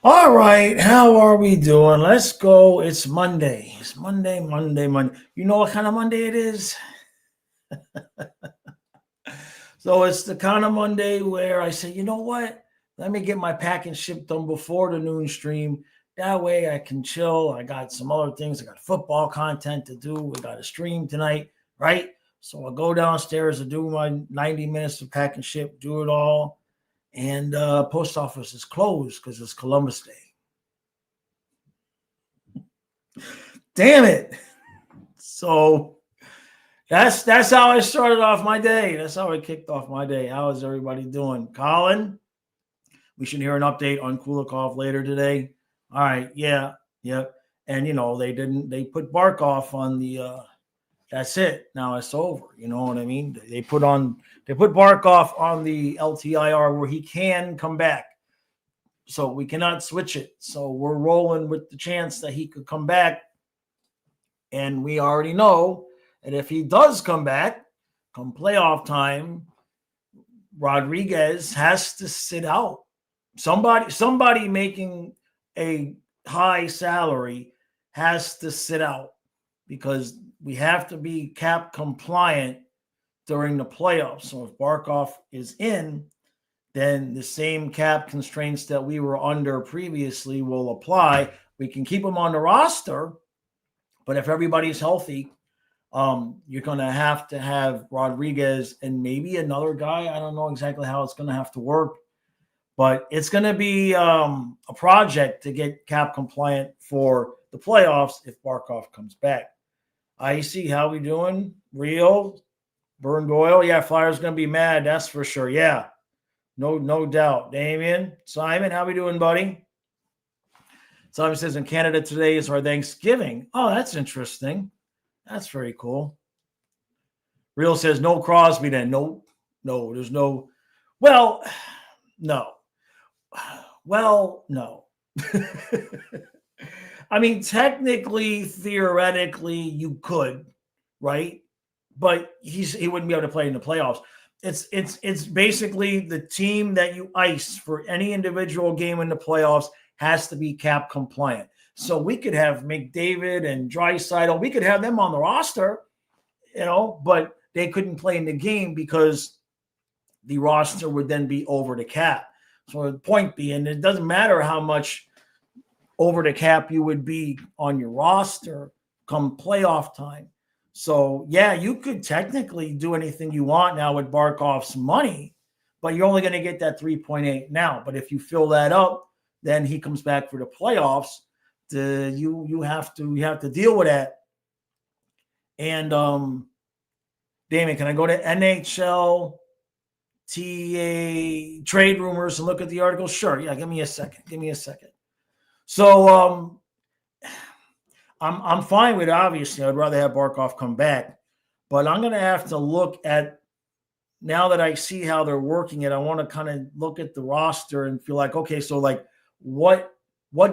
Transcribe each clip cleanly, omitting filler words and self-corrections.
All right, how are we doing? Let's go. It's Monday. It's Monday. You know what kind of Monday it is? So it's the kind of Monday where I say, you know what? Let me get my pack and ship done before the noon stream. That way I can chill. I got some other things. I got football content to do. We got a stream tonight, right? So I'll go downstairs to do my 90 minutes of pack and ship, do it all. And post office is closed because it's Columbus Day. Damn it. So that's how I started off my day. That's how I kicked off my day. How is everybody doing? Colin, we should hear an update on Kulikov later today. All right, yeah. And they put Barkov on the that's it. Now it's over. You know what I mean? They put Barkov on the LTIR where he can come back. So we cannot switch it. So we're rolling with the chance that he could come back. And we already know that if he does come back, come playoff time, Rodriguez has to sit out. Somebody making a high salary has to sit out because we have to be cap compliant during the playoffs. So if Barkov is in, then the same cap constraints that we were under previously will apply. We can keep him on the roster, but if everybody's healthy, you're going to have Rodriguez and maybe another guy. I don't know exactly how it's going to have to work, but it's going to be a project to get cap compliant for the playoffs if Barkov comes back. Icy, how we doing? Real, burned oil. Yeah, Flyers going to be mad. That's for sure. Yeah, no doubt. Damien, Simon, how we doing, buddy? Simon says in Canada today is our Thanksgiving. Oh, that's interesting. That's very cool. Real says no Crosby then. No, there's no. Well, no. Well, no. I mean, technically, theoretically, you could, right? But he wouldn't be able to play in the playoffs. It's basically the team that you ice for any individual game in the playoffs has to be cap compliant. So we could have McDavid and Draisaitl. We could have them on the roster, but they couldn't play in the game because the roster would then be over the cap. So the point being, it doesn't matter how much over the cap you would be on your roster come playoff time. So, yeah, you could technically do anything you want now with Barkov's money, but you're only going to get that 3.8 now. But if you fill that up, then he comes back for the playoffs. You have to deal with that. And Damien, can I go to NHL TA trade rumors and look at the article? Sure. Yeah, give me a second. So I'm fine with it, obviously. I'd rather have Barkov come back, but I'm going to have to look at, now that I see how they're working it, I want to kind of look at the roster and feel like, okay, so like what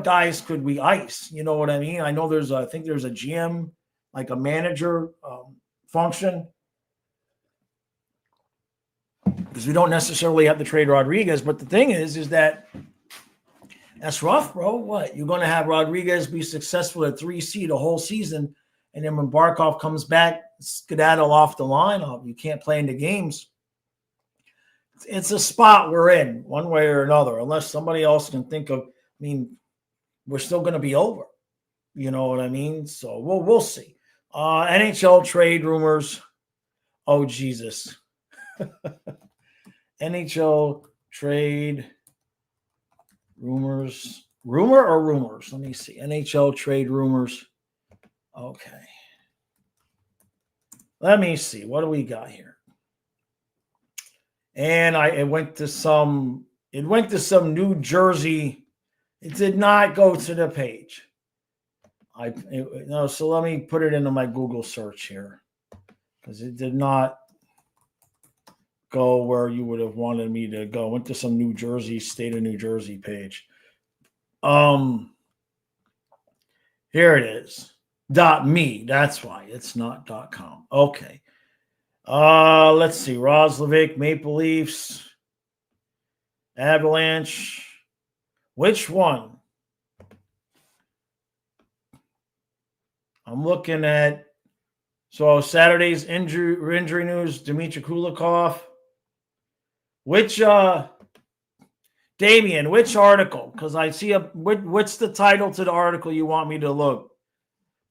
guys could we ice? You know what I mean? I know I think there's a GM, like a manager function, because we don't necessarily have to trade Rodriguez. But the thing is that that's rough, bro. What? You're going to have Rodriguez be successful at 3C the whole season, and then when Barkov comes back, skedaddle off the lineup. You can't play in the games. It's a spot we're in one way or another, unless somebody else can think of. I mean, we're still going to be over. You know what I mean? So we'll see. NHL trade rumors. Oh, Jesus. NHL trade rumors. Rumor or rumors? Let me see. NHL trade rumors. Okay. Let me see. What do we got here? And it went to some New Jersey. It did not go to the page. So let me put it into my Google search here, because it did not go where you would have wanted me to go. Went to some state of New Jersey page. Here it is. .me. That's why it's not .com. Okay. Let's see. Roslovic, Maple Leafs, Avalanche. Which one? I'm looking at Saturday's injury news. Dmitry Kulikov. Which Damian? Which article? Because I see what's the title to the article you want me to look?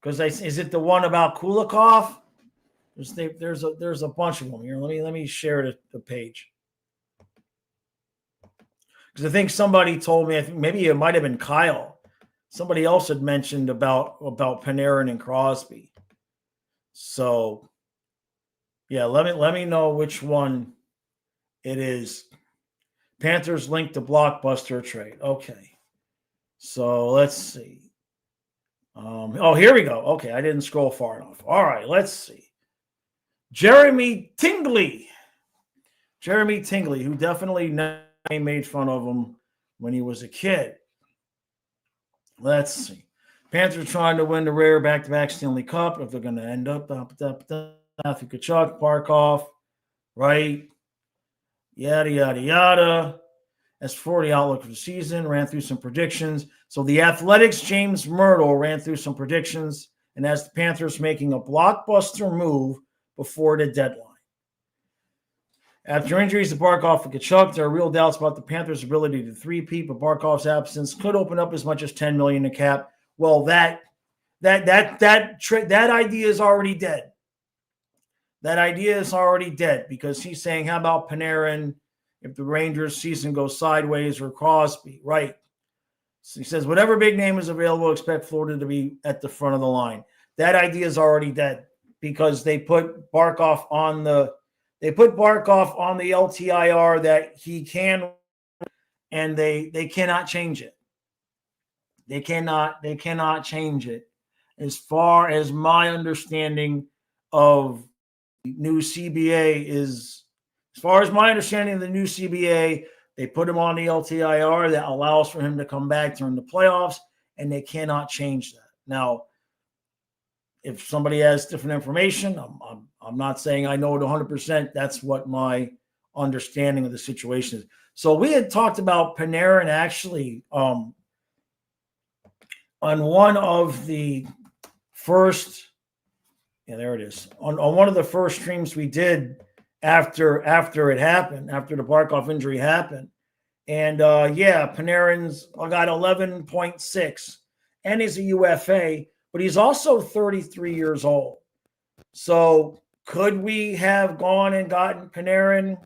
Because is it the one about Kulikov? There's a bunch of them here. Let me share the page. Because I think somebody told me, I think maybe it might have been Kyle. Somebody else had mentioned about Panarin and Crosby. So, yeah, let me know which one it is. Panthers linked to blockbuster trade. Okay. So let's see. Here we go. Okay, I didn't scroll far enough. All right, let's see. Jeremy Tingley, who definitely made fun of him when he was a kid. Let's see. Panthers trying to win the rare back-to-back Stanley Cup. If they're going to end up, Matthew Tkachuk, Barkov, right? Yada, yada, yada. As for the outlook for the season, ran through some predictions. So the Athletics' James Myrtle ran through some predictions and has the Panthers making a blockbuster move before the deadline. After injuries to Barkov and Tkachuk, there are real doubts about the Panthers' ability to three-peat, but Barkov's absence could open up as much as $10 million in cap. Well, that idea is already dead. That idea is already dead because he's saying, how about Panarin if the Rangers' season goes sideways, or Crosby, right? So he says, whatever big name is available, expect Florida to be at the front of the line. That idea is already dead because they put Barkov on the LTIR that he can, and they cannot change it. They cannot change it. As far as my understanding of new CBA is, as far as my understanding of the new CBA, they put him on the LTIR that allows for him to come back during the playoffs, and they cannot change that. Now, if somebody has different information, I'm not saying I know it 100%. That's what my understanding of the situation is. So we had talked about Panarin actually on one of the first, there it is, on one of the first streams we did after it happened, after the Barkov injury happened. And Panarin's got 11.6 and he's a UFA, but he's also 33 years old. So could we have gone and gotten Panarin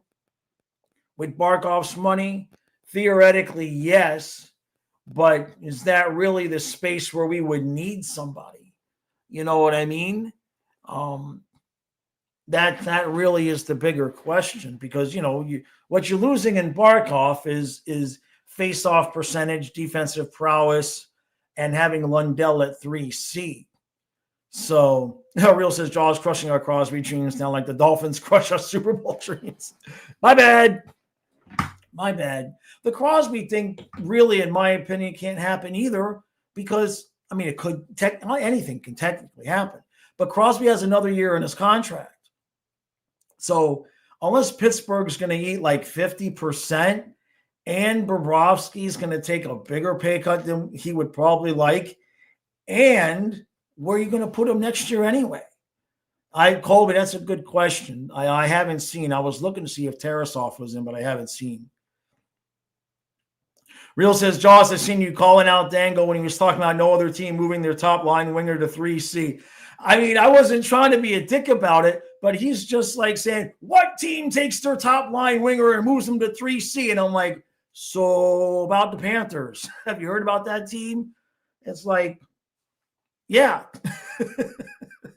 with Barkov's money? Theoretically, yes. But is that really the space where we would need somebody? You know what I mean? That really is the bigger question because, what you're losing in Barkov is face-off percentage, defensive prowess, and having Lundell at 3C. So, Real says, Jaws crushing our Crosby dreams now like the Dolphins crush our Super Bowl dreams. My bad. The Crosby thing really, in my opinion, can't happen either because, it could, anything can technically happen. But Crosby has another year in his contract. So unless Pittsburgh's going to eat like 50% and Bobrovsky's going to take a bigger pay cut than he would probably like, and where are you going to put him next year anyway? Colby, that's a good question. I haven't seen. I was looking to see if Tarasov was in, but I haven't seen. Real says, Jaws, I've seen you calling out Dangle when he was talking about no other team moving their top line winger to 3C. I wasn't trying to be a dick about it, but he's just like saying, what team takes their top line winger and moves them to 3C? And I'm like, so about the Panthers. Have you heard about that team? It's like, yeah.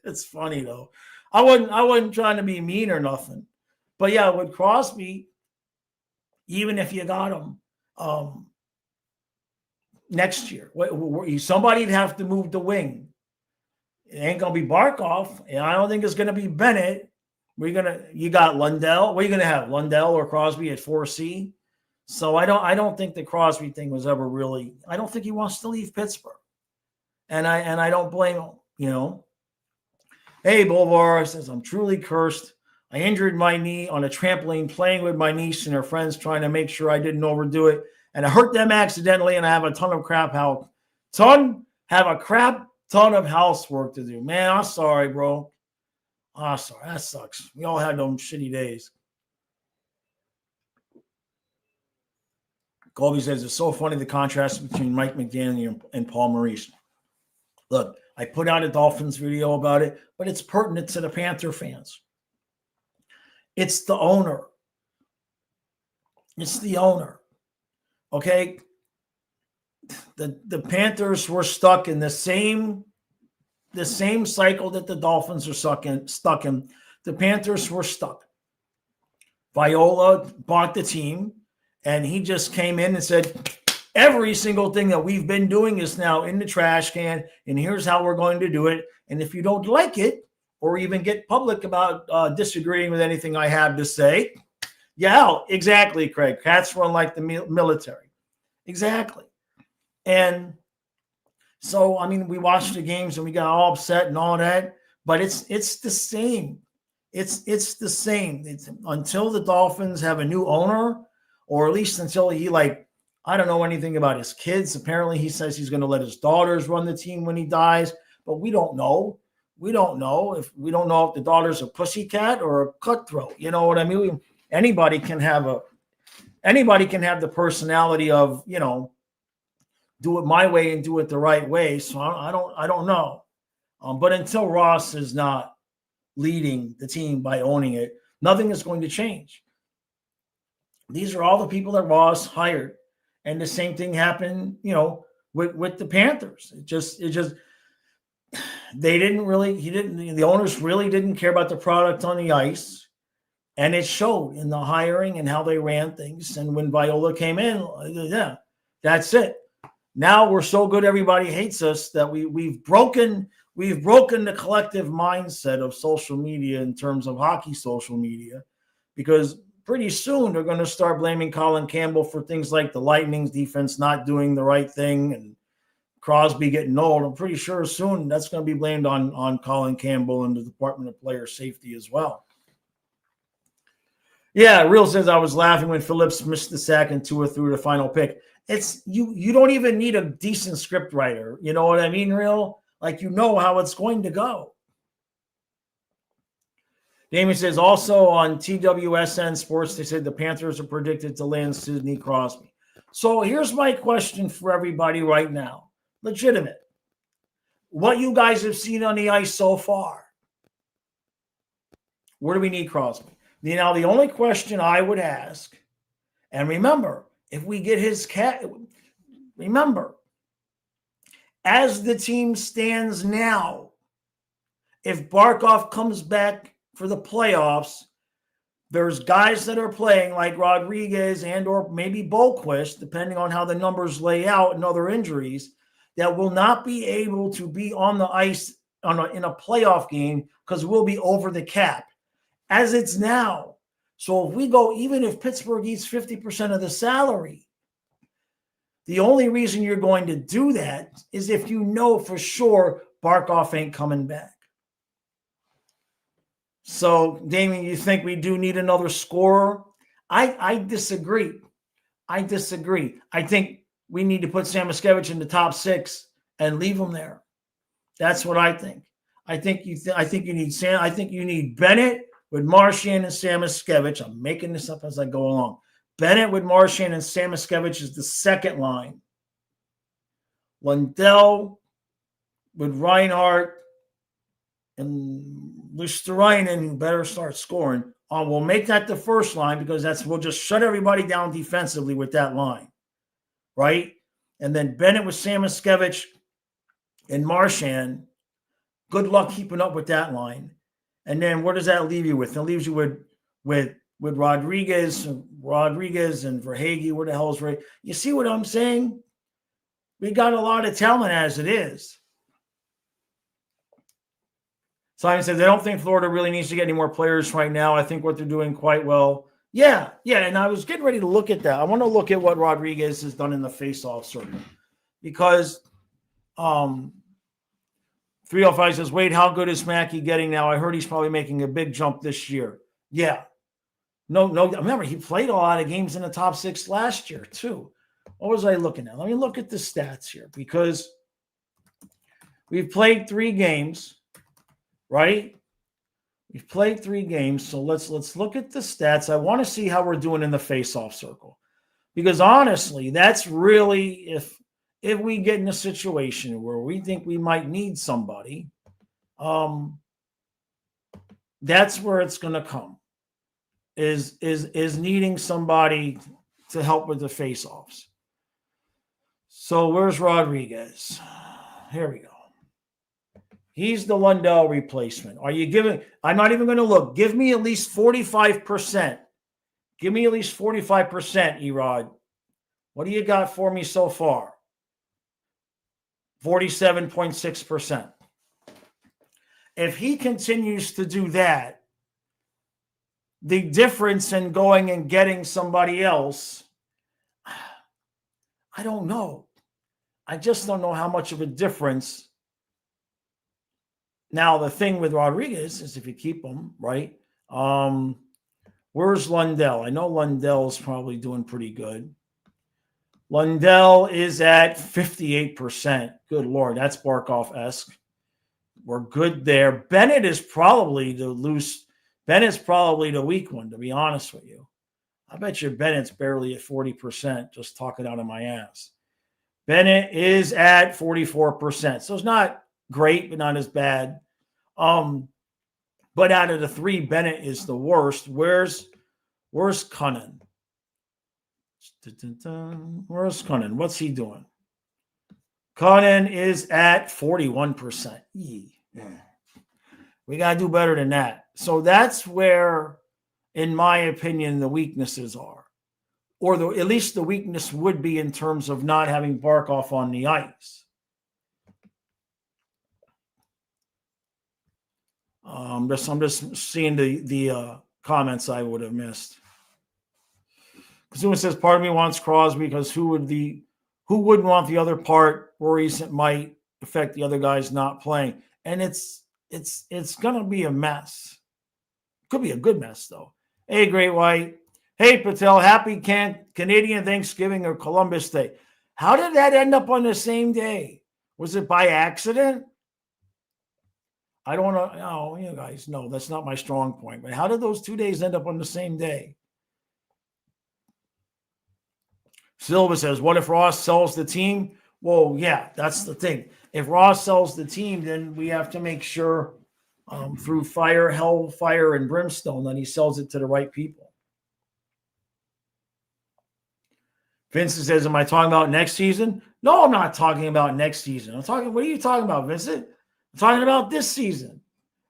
It's funny though. I wasn't trying to be mean or nothing. But yeah, with Crosby, even if you got him next year, somebody'd have to move the wing. It ain't gonna be Barkov, and I don't think it's gonna be Bennett. You got Lundell. What are you gonna have? Lundell or Crosby at 4C? So I don't think the Crosby thing was ever really. I don't think he wants to leave Pittsburgh, and I don't blame him. Hey, Bolvar says, I'm truly cursed. I injured my knee on a trampoline playing with my niece and her friends, trying to make sure I didn't overdo it, and I hurt them accidentally, and I have a ton of crap Ton of housework to do. Man, I'm sorry, bro. I'm sorry. That sucks. We all had those shitty days. Colby says it's so funny the contrast between Mike McDaniel and Paul Maurice. Look, I put out a Dolphins video about it, but it's pertinent to the Panther fans. It's the owner. It's the owner. Okay? The Panthers were stuck in the same cycle that the Dolphins are stuck in. The Panthers were stuck. Viola bought the team, and he just came in and said, every single thing that we've been doing is now in the trash can, and here's how we're going to do it. And if you don't like it, or even get public about disagreeing with anything I have to say, yeah, exactly, Craig. Cats run like the military. Exactly. And so, I mean, we watched the games and we got all upset and all that, but it's the same. It's the same. It's until the Dolphins have a new owner, or at least until he, like, I don't know anything about his kids. Apparently, he says he's going to let his daughters run the team when he dies, but we don't know. We don't know if the daughter's a pussycat or a cutthroat. You know what I mean? Anybody can have the personality of, you know, do it my way and do it the right way. So I don't know. But until Ross is not leading the team by owning it, nothing is going to change. These are all the people that Ross hired. And the same thing happened, you know, with the Panthers. The owners really didn't care about the product on the ice. And it showed in the hiring and how they ran things. And when Viola came in, yeah, that's it. Now we're so good, everybody hates us, that we've broken the collective mindset of social media in terms of hockey social media, because pretty soon they're going to start blaming Colin Campbell for things like the Lightning's defense not doing the right thing and Crosby getting old. I'm pretty sure soon that's going to be blamed on Colin Campbell and the Department of Player Safety as well. Yeah, Real says I was laughing when Phillips missed the sack and Tua threw the final pick. It's you don't even need a decent script writer. You know what I mean, Real? Like, you know how it's going to go. Damien says also on TWSN Sports, they said the Panthers are predicted to land Sidney Crosby. So here's my question for everybody right now. Legitimate. What you guys have seen on the ice so far, where do we need Crosby? Now, the only question I would ask, and remember, if we get his cat, remember, as the team stands now, if Barkov comes back for the playoffs, there's guys that are playing like Rodriguez and or maybe Boquist, depending on how the numbers lay out and other injuries, that will not be able to be on the ice in a playoff game because we'll be over the cap as it's now. So if we go, even if Pittsburgh eats 50% of the salary, the only reason you're going to do that is if you know for sure Barkov ain't coming back. So, Damien, you think we do need another scorer? I disagree. I think we need to put Samoskevich in the top 6 and leave him there. That's what I think. I think you need Bennett with Marchand and Samoskevich. I'm making this up as I go along. Bennett with Marchand and Samoskevich is the second line. Lundell with Reinhardt and Luosterainen, who better start scoring. We'll make that the first line because we'll just shut everybody down defensively with that line, right? And then Bennett with Samoskevich and Marchand. Good luck keeping up with that line. And then what does that leave you with? It leaves you with Rodriguez and Verhaeghe. Where the hell is Ray? You see what I'm saying? We got a lot of talent as it is. Simon says, I don't think Florida really needs to get any more players right now. I think what they're doing quite well. Yeah. And I was getting ready to look at that. I want to look at what Rodriguez has done in the faceoff circle. Because 305 says, Wade, how good is Mackey getting now? I heard he's probably making a big jump this year. Yeah. No. Remember, he played a lot of games in the top 6 last year, too. What was I looking at? Let me look at the stats here, because We've played 3 games, right? We've played 3 games, so let's look at the stats. I want to see how we're doing in the face-off circle, because honestly, that's really if we get in a situation where we think we might need somebody, that's where it's going to come. Is needing somebody to help with the face-offs. So where's Rodriguez? Here we go. He's the Lundell replacement. Are you giving? I'm not even going to look. Give me at least 45%. Give me at least 45%, Erod. What do you got for me so far? 47.6%. If he continues to do that, the difference in going and getting somebody else, I don't know. I just don't know how much of a difference. Now, the thing with Rodriguez is if you keep him, right? Where's Lundell? I know Lundell's probably doing pretty good. Lundell is at 58%. Good Lord, that's Barkov-esque. We're good there. Bennett is probably the weak one, to be honest with you. I bet you Bennett's barely at 40%, just talking out of my ass. Bennett is at 44%. So it's not great, but not as bad. But out of the 3, Bennett is the worst. Where's Cunnin? Where's Cunnin? What's he doing? Cunnin is at 41%. We got to do better than that. So that's where, in my opinion, the weaknesses are. Or at least the weakness would be in terms of not having Barkov on the ice. I'm just seeing the comments I would have missed. Because someone says, part of me wants Crosby because who wouldn't want the other part, worries it might affect the other guys not playing. And it's gonna be a mess. Could be a good mess though. Hey, Great White. Hey, Patel, happy Canadian Thanksgiving or Columbus Day. How did that end up on the same day? Was it by accident? I don't know. No, you guys know that's not my strong point. But how did those 2 days end up on the same day? Silva says, what if Ross sells the team? Well, yeah, that's the thing. If Ross sells the team, then we have to make sure through hellfire, and brimstone that he sells it to the right people. Vincent says, am I talking about next season? No, I'm not talking about next season. What are you talking about, Vincent? I'm talking about this season.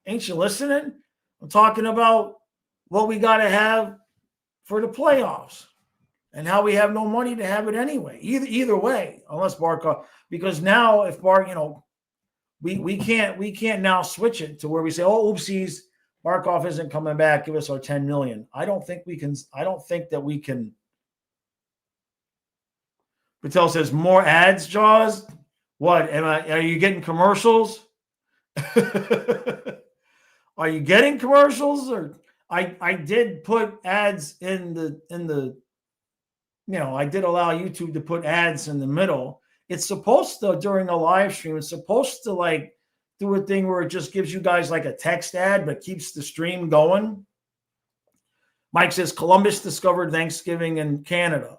Ain't you listening? I'm talking about what we got to have for the playoffs and how we have no money to have it anyway. Either way, unless Barkov, because now if we can't now switch it to where we say, oh, oopsies, Barkov isn't coming back. Give us our $10 million. I don't think that we can. Patel says, more ads, Jaws? What? Are you getting commercials? Are you getting commercials? Or I did put ads in the I did allow YouTube to put ads in the middle. It's supposed to, during a live stream, it's supposed to like do a thing where it just gives you guys like a text ad, but keeps the stream going. Mike says, Columbus discovered Thanksgiving in Canada.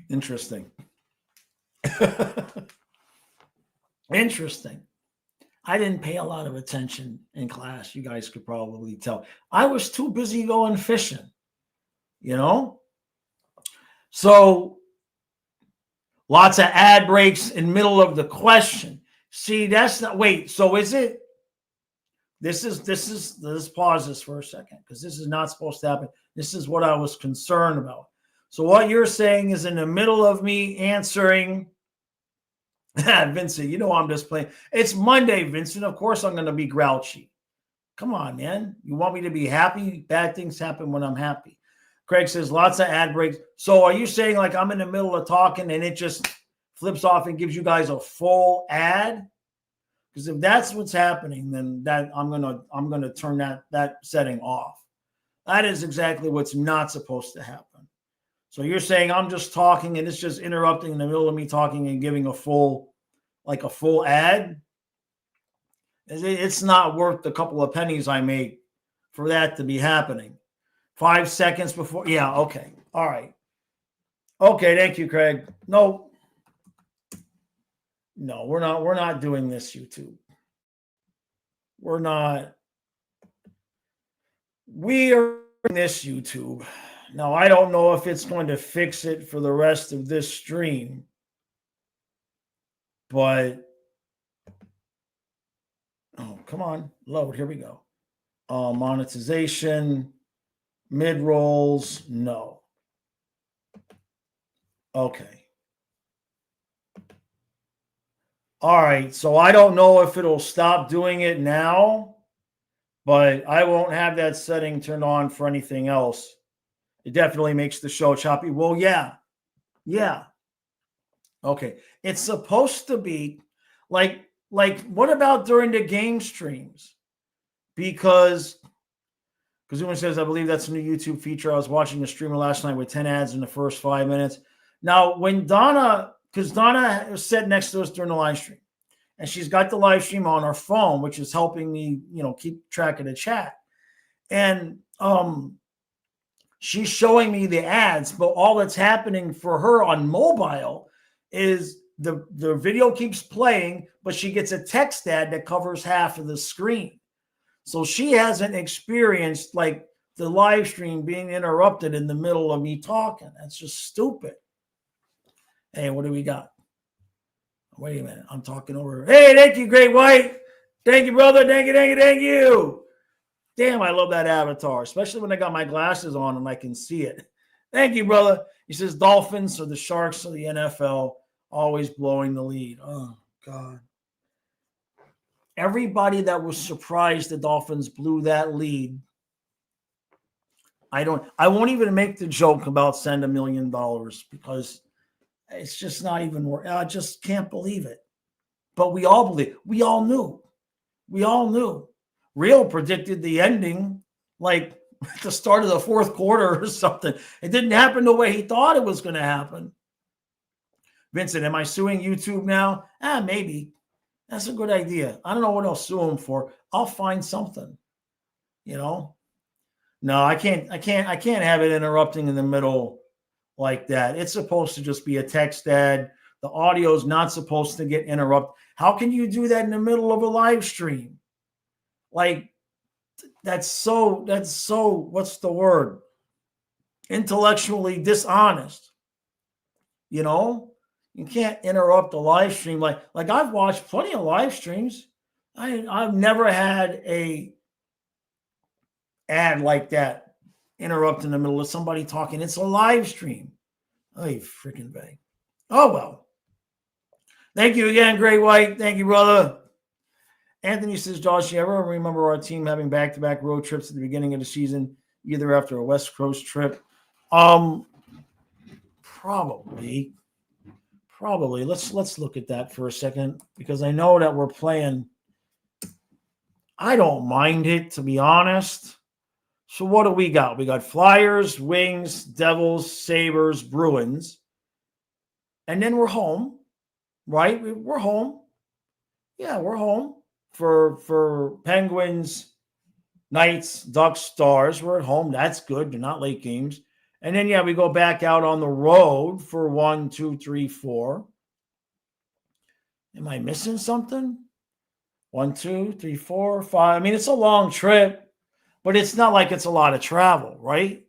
Interesting. Interesting. I didn't pay a lot of attention in class. You guys could probably tell. I was too busy going fishing, So lots of ad breaks in middle of the question. See, that's not, wait, so is it? Let's pause this for a second because this is not supposed to happen. This is what I was concerned about. So what you're saying is in the middle of me answering, Vincent, I'm just playing. It's Monday, Vincent. Of course I'm going to be grouchy. Come on, man. You want me to be happy? Bad things happen when I'm happy. Craig says lots of ad breaks. So are you saying like I'm in the middle of talking and it just flips off and gives you guys a full ad? Because if that's what's happening, then that I'm gonna turn that setting off. That is exactly what's not supposed to happen. So you're saying I'm just talking and it's just interrupting in the middle of me talking and giving a full ad? It's not worth the couple of pennies I make for that to be happening. 5 seconds before. Yeah, okay. All right. Okay, thank you, Craig. No, we're not doing this, YouTube. We're not. We are doing this, YouTube. Now, I don't know if it's going to fix it for the rest of this stream, but oh, come on, load. Here we go. Monetization, mid rolls, no. Okay. All right. So I don't know if it'll stop doing it now, but I won't have that setting turned on for anything else. It definitely makes the show choppy. Well, yeah. Yeah. Okay. It's supposed to be like what about during the game streams? Because Kazuma says, I believe that's a new YouTube feature. I was watching a streamer last night with 10 ads in the first 5 minutes. Now, when because Donna was sitting next to us during the live stream, and she's got the live stream on her phone, which is helping me, keep track of the chat. And she's showing me the ads, but all that's happening for her on mobile is the video keeps playing, but she gets a text ad that covers half of the screen. So she hasn't experienced like the live stream being interrupted in the middle of me talking. That's just stupid. Hey, what do we got? Wait a minute. I'm talking over. Hey, thank you, Great White. Thank you, brother. Thank you. Damn, I love that avatar, especially when I got my glasses on and I can see it. Thank you, brother. He says Dolphins or the Sharks of the NFL always blowing the lead. Oh, God. Everybody that was surprised the Dolphins blew that lead. I won't even make the joke about send $1 million because it's just not even worth. I just can't believe it. But we all believe. We all knew. Real predicted the ending like at the start of the fourth quarter or something. It didn't happen the way he thought it was going to happen. Vincent, am I suing YouTube now? Maybe. That's a good idea. I don't know what I'll sue him for. I'll find something. No, I can't have it interrupting in the middle like that. It's supposed to just be a text ad. The audio is not supposed to get interrupted. How can you do that in the middle of a live stream? Like, that's so, what's the word? Intellectually dishonest. You can't interrupt a live stream. Like I've watched plenty of live streams. I've never had a ad like that interrupt in the middle of somebody talking. It's a live stream. Oh, you freaking bang. Oh, well. Thank you again, Great White. Thank you, brother. Anthony says, Josh, you ever remember our team having back-to-back road trips at the beginning of the season, either after a West Coast trip? Probably. Let's look at that for a second because I know that we're playing. I don't mind it, to be honest. So what do we got? We got Flyers, Wings, Devils, Sabres, Bruins. And then we're home, right? We're home. Yeah, we're home for Penguins, Knights, Ducks, Stars. We're at home. That's good. They're not late games. And then, we go back out on the road for 1, 2, 3, 4. Am I missing something? 1, 2, 3, 4, 5. I mean, it's a long trip, but it's not like it's a lot of travel, right?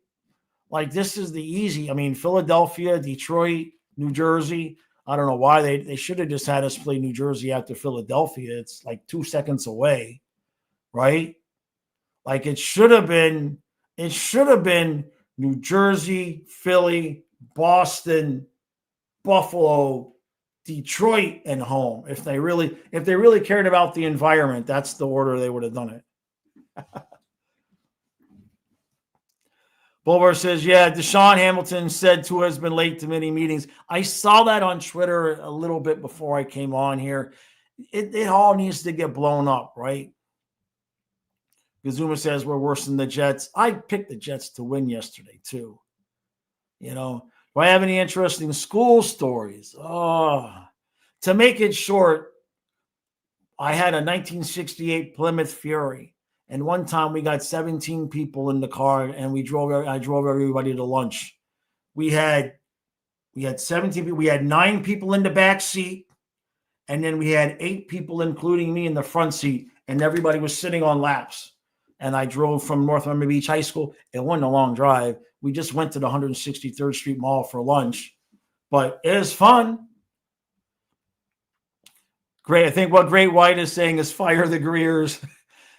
Like, this is the easy. I mean, Philadelphia, Detroit, New Jersey. I don't know why they should have just had us play New Jersey after Philadelphia. It's like 2 seconds away, right? Like, it should have been New Jersey, Philly, Boston, Buffalo, Detroit, and home. If they really cared about the environment, that's the order they would have done it. Bulwer says, Deshaun Hamilton said Tua has been late to many meetings. I saw that on Twitter a little bit before I came on here. It all needs to get blown up, right? Gazuma says we're worse than the Jets. I picked the Jets to win yesterday, too. Do I have any interesting school stories? Oh, to make it short, I had a 1968 Plymouth Fury, and one time we got 17 people in the car, and I drove everybody to lunch. We had 17 people. We had 9 people in the back seat, and then we had 8 people, including me, in the front seat, and everybody was sitting on laps. And I drove from North Miami Beach High School. It wasn't a long drive. We just went to the 163rd Street Mall for lunch, but it was fun. Great. I think what Great White is saying is fire the Greers.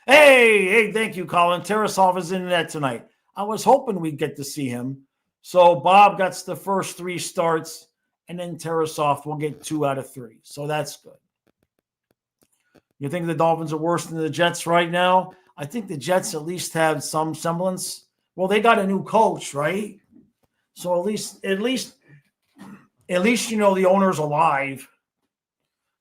Hey, thank you, Colin. Tarasov is in the net tonight. I was hoping we'd get to see him. So Bob gets the first 3 starts, and then Tarasov will get 2 out of 3. So that's good. You think the Dolphins are worse than the Jets right now? I think the Jets at least have some semblance. Well, they got a new coach, right? So at least you know the owner's alive.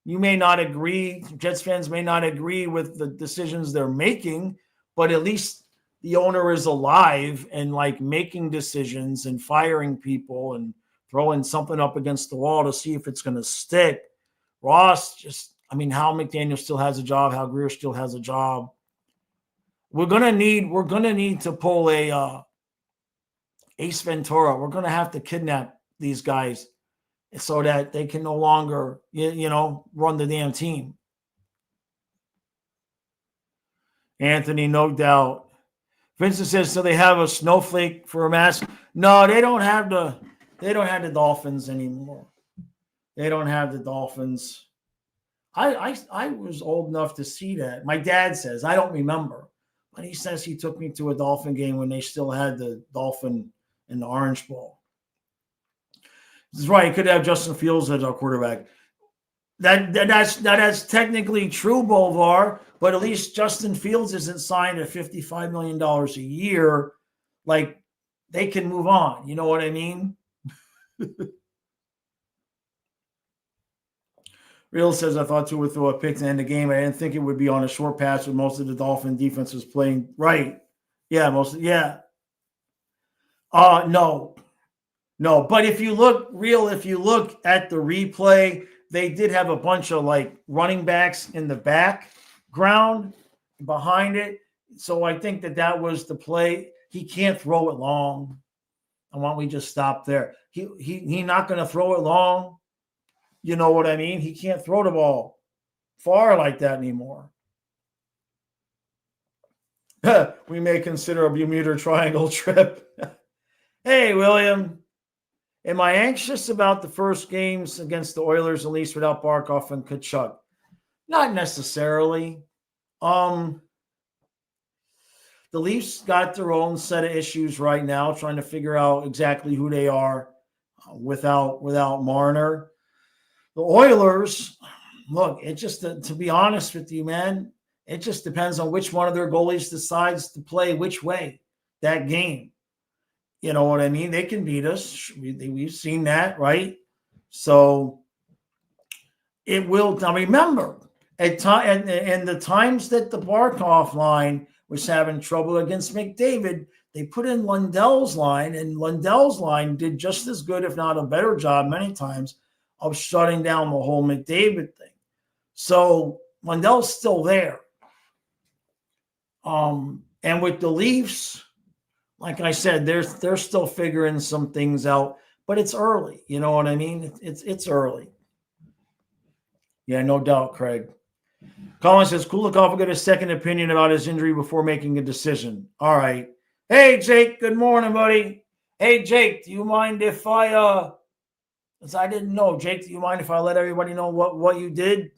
You may not agree, Jets fans may not agree with the decisions they're making, but at least the owner is alive and like making decisions and firing people and throwing something up against the wall to see if it's going to stick. Ross Hal McDaniel still has a job. Hal Greer still has a job. We're gonna need to pull a Ace Ventura. We're gonna have to kidnap these guys so that they can no longer, run the damn team. Anthony, no doubt. Vincent says, so they have a snowflake for a mask? No, they don't have the Dolphins anymore. They don't have the Dolphins. I was old enough to see that. My dad says, I don't remember, but he says he took me to a Dolphin game when they still had the Dolphin in the Orange Bowl. This is right. He could have Justin Fields as our quarterback. That's technically true, Bolvar, but at least Justin Fields isn't signed at $55 million a year. Like, they can move on. You know what I mean? Real says, I thought Tua would throw a pick to end the game. I didn't think it would be on a short pass with most of the Dolphin defense was playing right. Yeah, yeah. No, but if you look at the replay, they did have a bunch of like running backs in the background behind it. So I think that was the play. He can't throw it long. And why don't we just stop there? He not going to throw it long. You know what I mean? He can't throw the ball far like that anymore. We may consider a Bermuda Triangle trip. Hey, William. Am I anxious about the first games against the Oilers, at least without Barkov and Tkachuk? Not necessarily. The Leafs got their own set of issues right now, trying to figure out exactly who they are without Marner. The Oilers, look, it just, to be honest with you, man, it just depends on which one of their goalies decides to play which way that game. You know what I mean? They can beat us. We've seen that, right? So it will. Now remember, and the times that the Barkov line was having trouble against McDavid, they put in Lundell's line, and Lundell's line did just as good, if not a better job, many times of shutting down the whole McDavid thing. So Lundell's still there. And with the Leafs, like I said, they're still figuring some things out, but it's early. You know what I mean? It's early. Yeah, no doubt, Craig. Colin says, Kulikov will get a second opinion about his injury before making a decision. All right. Hey, Jake. Good morning, buddy. Hey, Jake, do you mind if I didn't know, Jake, do you mind if I let everybody know what you did?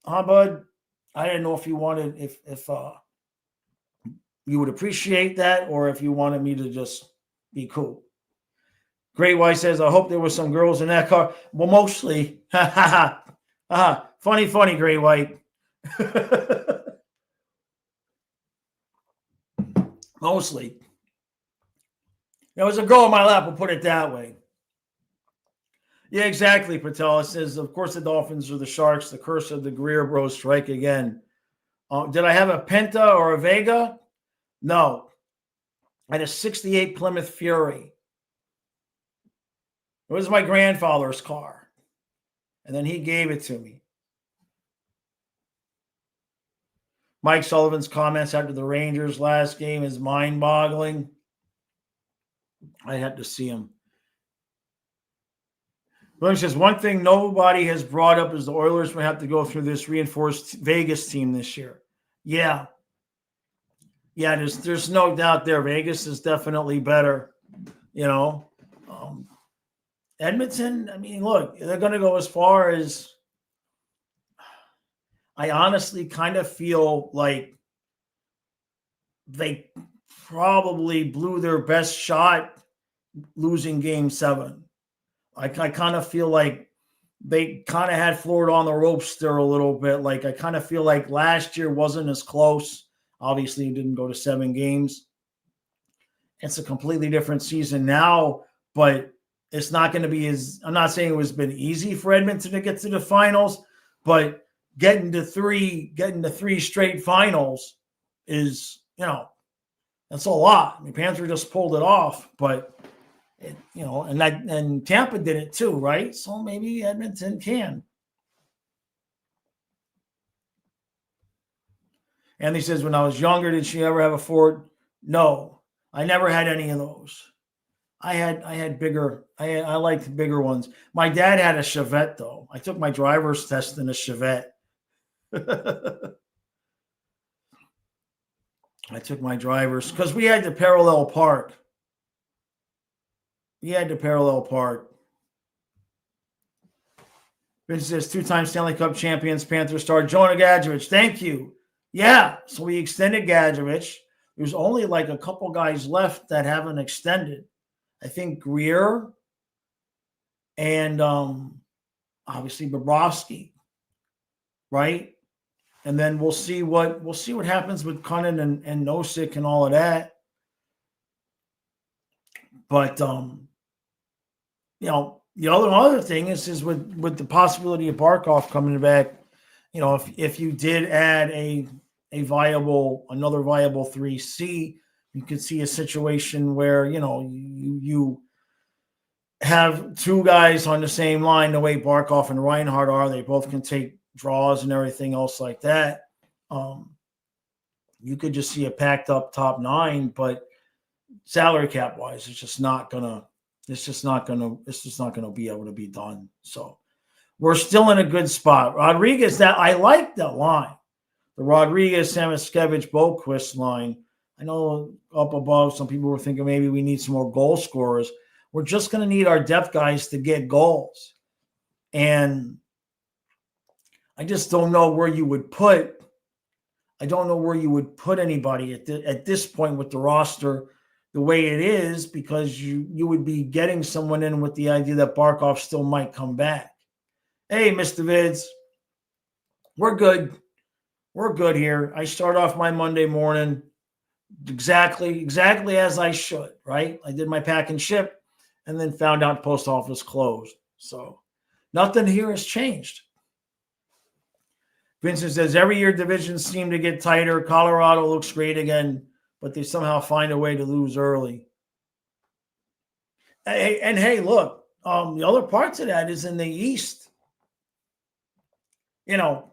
Huh, bud? I didn't know if you wanted, if you would appreciate that, or if you wanted me to just be cool. Great White says, I hope there were some girls in that car. Well, mostly. Funny, Great White. Mostly. There was a girl on my lap, we'll put it that way. Yeah, exactly, Patel. It says, of course, the Dolphins are the Sharks. The curse of the Greer Bros strike again. Did I have a Penta or a Vega? No. I had a 68 Plymouth Fury. It was my grandfather's car. And then he gave it to me. Mike Sullivan's comments after the Rangers last game is mind-boggling. I had to see him. William says, one thing nobody has brought up is the Oilers may have to go through this reinforced Vegas team this year. Yeah. Yeah, there's no doubt there. Vegas is definitely better. Edmonton, I mean, look, they're going to go as far as I honestly kind of feel like they probably blew their best shot losing game 7. I kind of feel like they kind of had Florida on the ropes there a little bit. Like, I kind of feel like last year wasn't as close. Obviously, it didn't go to 7 games. It's a completely different season now, but it's not going to be I'm not saying it was been easy for Edmonton to get to the finals, but getting to three straight finals is, that's a lot. I mean, Panthers just pulled it off, but and Tampa did it too, right? So maybe Edmonton can. And he says, when I was younger, did she ever have a Ford? No, I never had any of those. I had bigger. I liked bigger ones. My dad had a Chevette though. I took my driver's test in a Chevette. I took my driver's because we had to parallel park. Vince says 2-time Stanley Cup champions, Panthers star Jonah Gadjevich. Thank you. Yeah, so we extended Gadjevich. There's only like a couple guys left that haven't extended. I think Greer and obviously Bobrovsky, right? And then we'll see what happens with Cunnin and Nosek and all of that. But the other thing is with the possibility of Barkov coming back, if you did add another viable 3C, you could see a situation where you have 2 guys on the same line the way Barkov and Reinhart are. They both can take draws and everything else like that. You could just see a packed up top 9, but salary cap wise, it's just not gonna be able to be done. So we're still in a good spot. Rodriguez, that I like that line, the Rodriguez, Samoskevich, Boquist line. I know up above, some people were thinking maybe we need some more goal scorers. We're just going to need our depth guys to get goals. And I just don't know where you would put. I don't know where you would put anybody at this point with the roster the way it is, because you would be getting someone in with the idea that Barkov still might come back. Hey, Mr. Vids, we're good. We're good here. I start off my Monday morning exactly as I should, right? I did my pack and ship and then found out post office closed. So nothing here has changed. Vincent says, every year divisions seem to get tighter. Colorado looks great again, but they somehow find a way to lose early. Hey, look, the other parts of that is in the East. Don't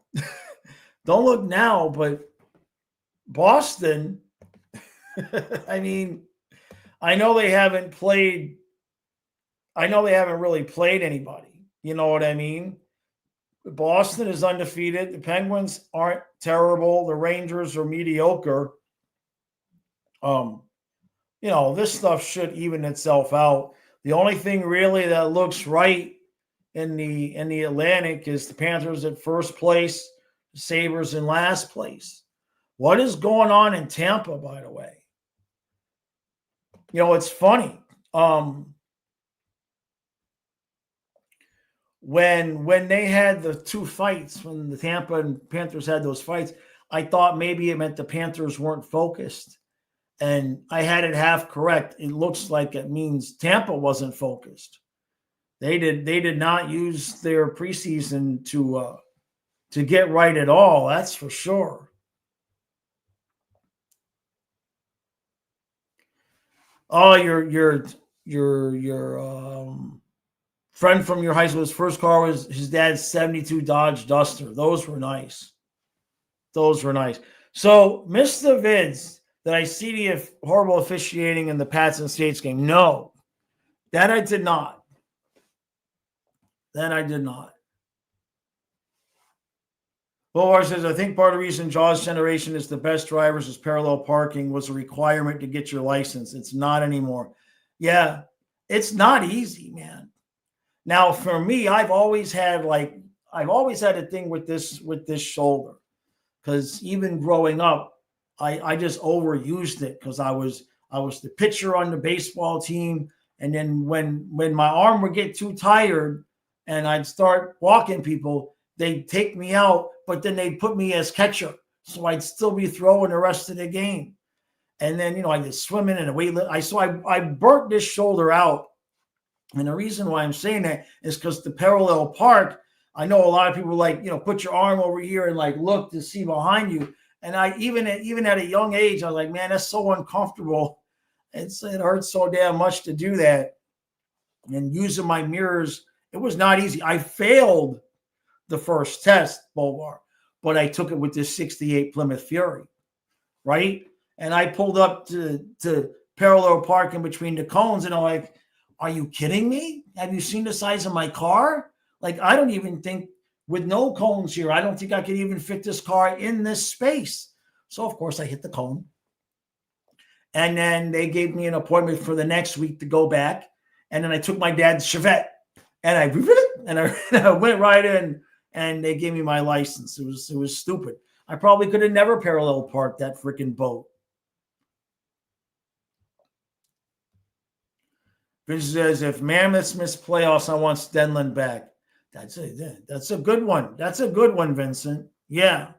look now, but Boston, I mean, I know they haven't really played anybody. You know what I mean? Boston is undefeated. The Penguins aren't terrible. The Rangers are mediocre. This stuff should even itself out. The only thing really that looks right in the Atlantic is the Panthers at first place, the Sabres in last place. What is going on in Tampa, by the way? It's funny. When they had the 2 fights, when the Tampa and Panthers had those fights, I thought maybe it meant the Panthers weren't focused. And I had it half correct. It looks like it means Tampa wasn't focused. They did not use their preseason to get right at all. That's for sure. Oh, your Friend from your high school, his first car was his dad's 72 Dodge Duster. Those were nice. Those were nice. So, Mr. Vids, did I see the horrible officiating in the Pats and States game? No, that I did not. That I did not. Bulvar says, I think part of the reason Jaws' generation is the best drivers is parallel parking was a requirement to get your license. It's not anymore. Yeah, it's not easy, man. Now, for me, I've always had a thing with this shoulder. Because even growing up, I just overused it because I was the pitcher on the baseball team. And then when my arm would get too tired and I'd start walking people, they'd take me out, but then they'd put me as catcher. So I'd still be throwing the rest of the game. And then, I did swimming and I burnt this shoulder out. And the reason why I'm saying that is because the parallel park, I know a lot of people put your arm over here and look to see behind you. And I even at a young age, I was like, man, that's so uncomfortable. It hurts so damn much to do that. And using my mirrors, it was not easy. I failed the first test, Bulvar, but I took it with this 68 Plymouth Fury, right? And I pulled up to parallel park in between the cones, and I'm like, are you kidding me? Have you seen the size of my car? I don't even think with no cones here, I don't think I could even fit this car in this space. So, of course, I hit the cone. And then they gave me an appointment for the next week to go back. And then I took my dad's Chevette and I went right in and they gave me my license. It was stupid. I probably could have never parallel parked that freaking boat. Vince says, if Mammoths miss playoffs, I want Stenlin back. That's a good one. That's a good one, Vincent. Yeah.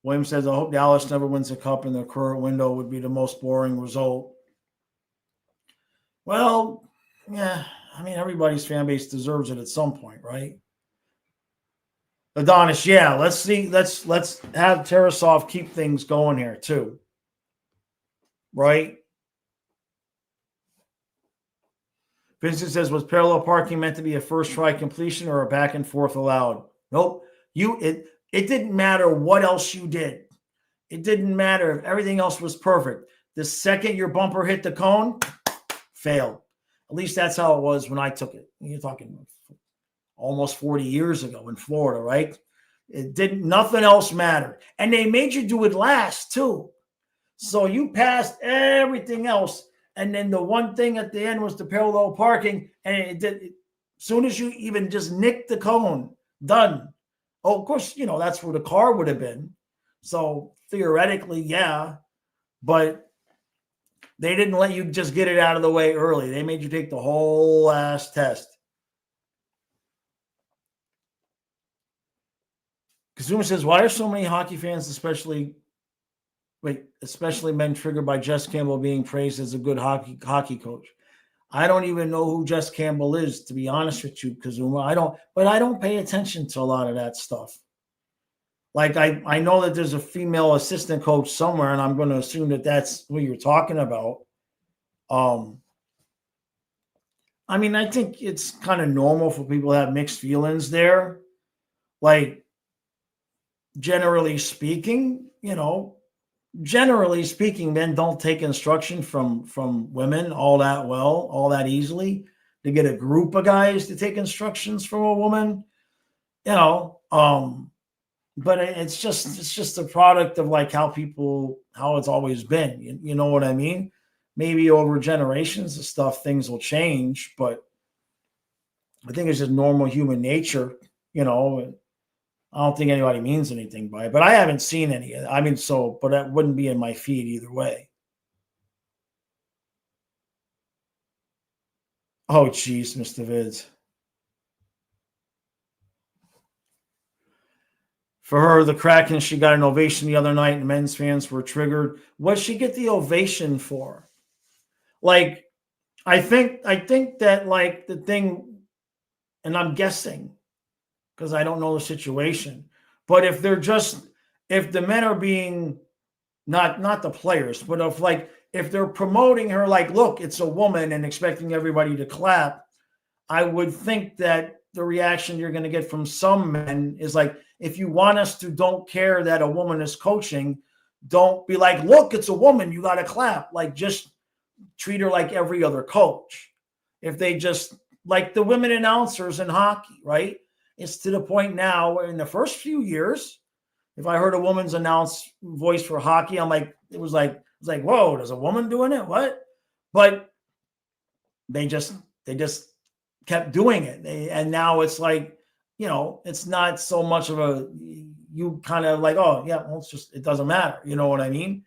William says, I hope Dallas never wins a cup in the current window. Would be the most boring result. Well, yeah. I mean, everybody's fan base deserves it at some point, right? Adonis, yeah. Let's see. Let's have Tarasov keep things going here too. Right? Vincent says, was parallel parking meant to be a first try completion or a back and forth allowed? Nope. It didn't matter what else you did. It didn't matter if everything else was perfect. The second your bumper hit the cone, failed. At least that's how it was when I took it. You're talking almost 40 years ago in Florida, right? Nothing else mattered. And they made you do it last too. So you passed everything else. And then the one thing at the end was the parallel parking. And as soon as you even just nicked the cone, done. Oh, of course, that's where the car would have been. So theoretically, yeah. But they didn't let you just get it out of the way early. They made you take the whole ass test. Kazuma says, why are so many hockey fans, especially men, triggered by Jess Campbell being praised as a good hockey coach? I don't even know who Jess Campbell is, to be honest with you, Kazuma. I don't pay attention to a lot of that stuff. I know that there's a female assistant coach somewhere, and I'm going to assume that that's who you're talking about. I mean, I think it's kind of normal for people to have mixed feelings there. Generally speaking, men don't take instruction from women all that easily. To get a group of guys to take instructions from a woman, but it's just a product of how it's always been. You know what I mean? Maybe over generations of stuff, things will change, but I think it's just normal human nature, I don't think anybody means anything by it, but I haven't seen any. But that wouldn't be in my feed either way. Oh, geez, Mr. Vids. For her, the Kraken, she got an ovation the other night and men's fans were triggered. What did she get the ovation for? I think that the thing, and I'm guessing, because I don't know the situation. But if the men are being not the players, but if they're promoting her like, look, it's a woman and expecting everybody to clap, I would think that the reaction you're going to get from some men is like, if you want us to don't care that a woman is coaching, don't be like, look, it's a woman, you got to clap. Like, just treat her like every other coach. If they just, like the women announcers in hockey, right? It's to the point now where in the first few years, if I heard a woman's voice for hockey, I'm like, it was like, whoa, there's a woman doing it? What? But they just kept doing it. And now it's like, it's not so much of a, you kind of like, oh yeah, well, it doesn't matter. You know what I mean?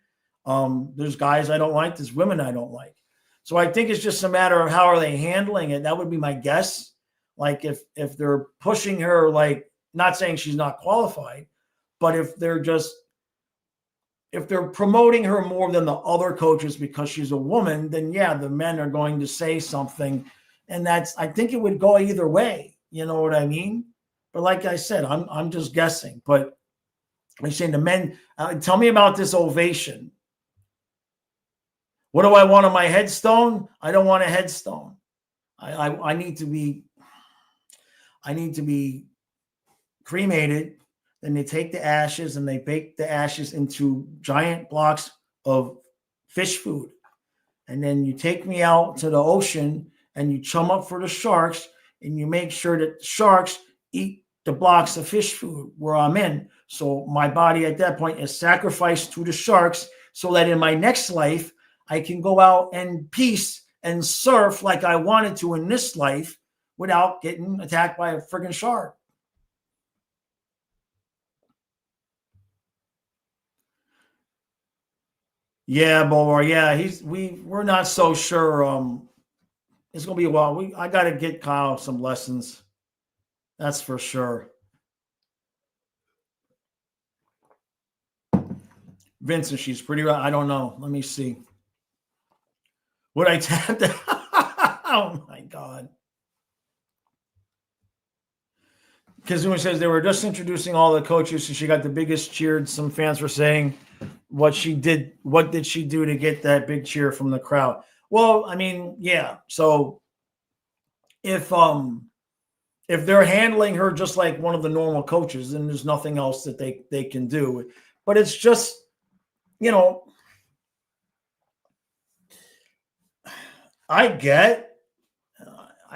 There's guys I don't like, there's women I don't like. So I think it's just a matter of how are they handling it. That would be my guess. Like if they're pushing her, like, not saying she's not qualified, but if they're promoting her more than the other coaches because she's a woman, then yeah, the men are going to say something. And I think it would go either way. You know what I mean? But like I said, I'm just guessing. But I'm saying the men, tell me about this ovation. What do I want on my headstone? I don't want a headstone. I need to be cremated. Then they take the ashes and they bake the ashes into giant blocks of fish food. And then you take me out to the ocean and you chum up for the sharks and you make sure that the sharks eat the blocks of fish food where I'm in. So my body at that point is sacrificed to the sharks so that in my next life, I can go out and peace and surf like I wanted to in this life without getting attacked by a friggin' shark. Yeah, Bulwer. Yeah, we're not so sure. It's gonna be a while. I got to get Kyle some lessons. That's for sure. Vincent, she's pretty right. I don't know. Let me see. Would I tap that? Oh my God. Kazuma says they were just introducing all the coaches, so she got the biggest cheer. Some fans were saying what did she do to get that big cheer from the crowd? Well, I mean, yeah. So if they're handling her just like one of the normal coaches, then there's nothing else that they can do. But it's just, I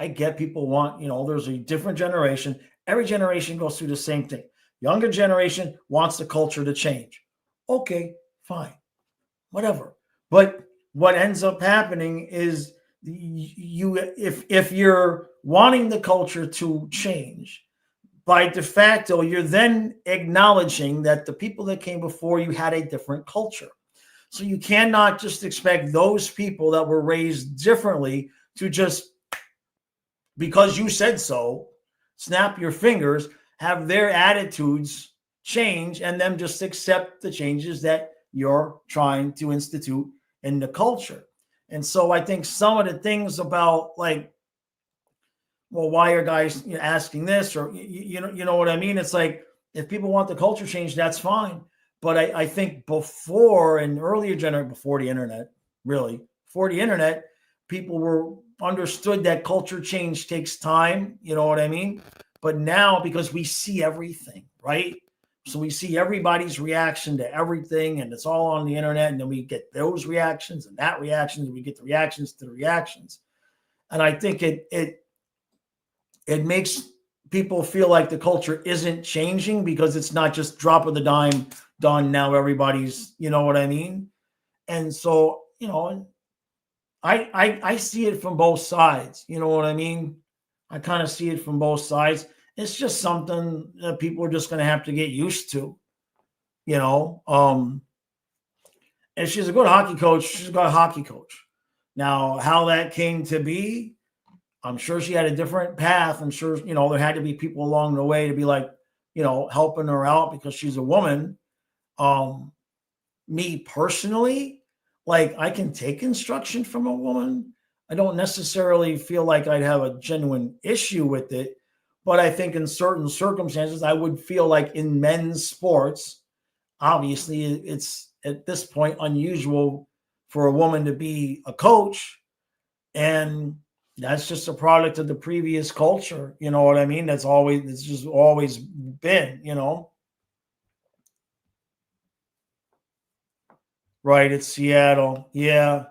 get people want, there's a different generation. Every generation goes through the same thing. Younger generation wants the culture to change. Okay, fine, whatever. But what ends up happening is if you're wanting the culture to change, by de facto, you're then acknowledging that the people that came before you had a different culture. So you cannot just expect those people that were raised differently to just, because you said so, snap your fingers, have their attitudes change, and them just accept the changes that you're trying to institute in the culture. And so I think some of the things about, like, well, why are guys asking this, or you know what I mean? It's like, if people want the culture change, that's fine. But I think before, an earlier generation, before the internet, people were understood that culture change takes time. You know what I mean? But now, because we see everything, right? So we see everybody's reaction to everything, and it's all on the internet. And then we get those reactions and that reaction, and we get the reactions to the reactions. And I think it makes people feel like the culture isn't changing because it's not just drop of the dime done. Now everybody's, you know what I mean? And so, I see it from both sides. You know what I mean? I kind of see it from both sides. It's just something that people are just going to have to get used to, and she's a good hockey coach. She's a good hockey coach. Now, how that came to be, I'm sure she had a different path. I'm sure, there had to be people along the way to be like, helping her out because she's a woman. Me personally, like, I can take instruction from a woman. I don't necessarily feel like I'd have a genuine issue with it, but I think in certain circumstances, I would feel like in men's sports, obviously it's at this point unusual for a woman to be a coach. And that's just a product of the previous culture. You know what I mean? It's just always been, Right. It's Seattle. Yeah.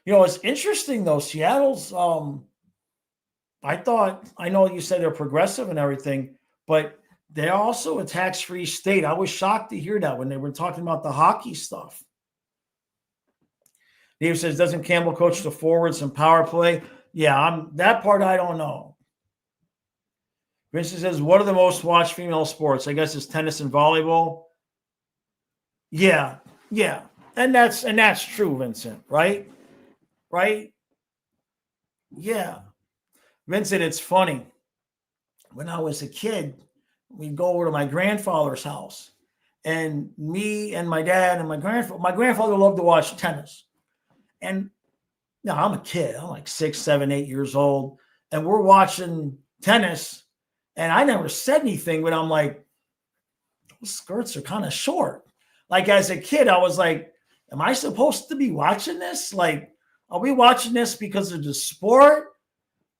It's interesting though. Seattle's, I know you said they're progressive and everything, but they're also a tax-free state. I was shocked to hear that when they were talking about the hockey stuff. Dave says, doesn't Campbell coach the forwards and power play? Yeah, that part I don't know. Vincent says, what are the most watched female sports? I guess it's tennis and volleyball. Yeah. And that's true, Vincent, right? Right? Yeah. Vincent, it's funny. When I was a kid, we'd go over to my grandfather's house. And me and my dad and my grandfather loved to watch tennis. And now I'm a kid. I'm like 6, 7, 8 years old. And we're watching tennis. And I never said anything, but I'm like, those skirts are kind of short. Like as a kid, I was like, am I supposed to be watching this? Like, are we watching this because of the sport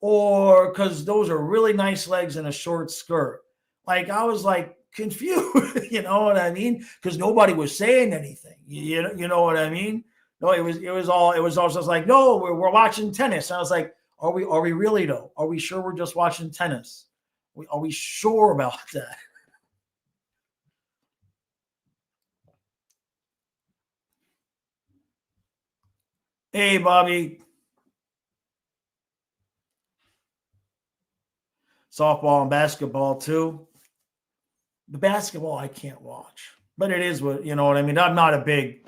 or because those are really nice legs and a short skirt? Like, I was like confused, you know what I mean? Because nobody was saying anything. You know what I mean? No, it was all just like, no, we're watching tennis. And I was like, are we really though? Are we sure we're just watching tennis? Are we sure about that? Hey, Bobby. Softball and basketball too. The basketball I can't watch, but it is what, you know what I mean? I'm not a big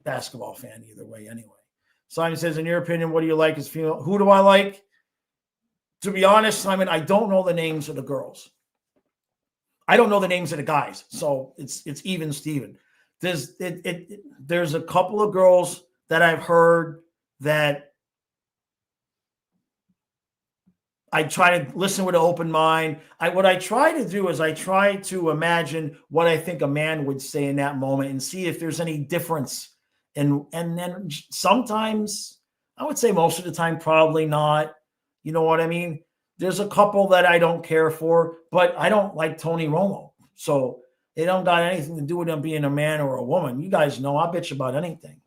basketball fan either way anyway. Simon says, in your opinion, what do you like as female? Who do I like? To be honest, Simon, I don't know the names of the girls. I don't know the names of the guys. So it's even Steven. There's a couple of girls that I've heard that I try to listen with an open mind. What I try to do is I try to imagine what I think a man would say in that moment and see if there's any difference. And then sometimes, I would say most of the time, probably not. You know what I mean? There's a couple that I don't care for, but I don't like Tony Romo. So they don't got anything to do with him being a man or a woman. You guys know I bitch about anything.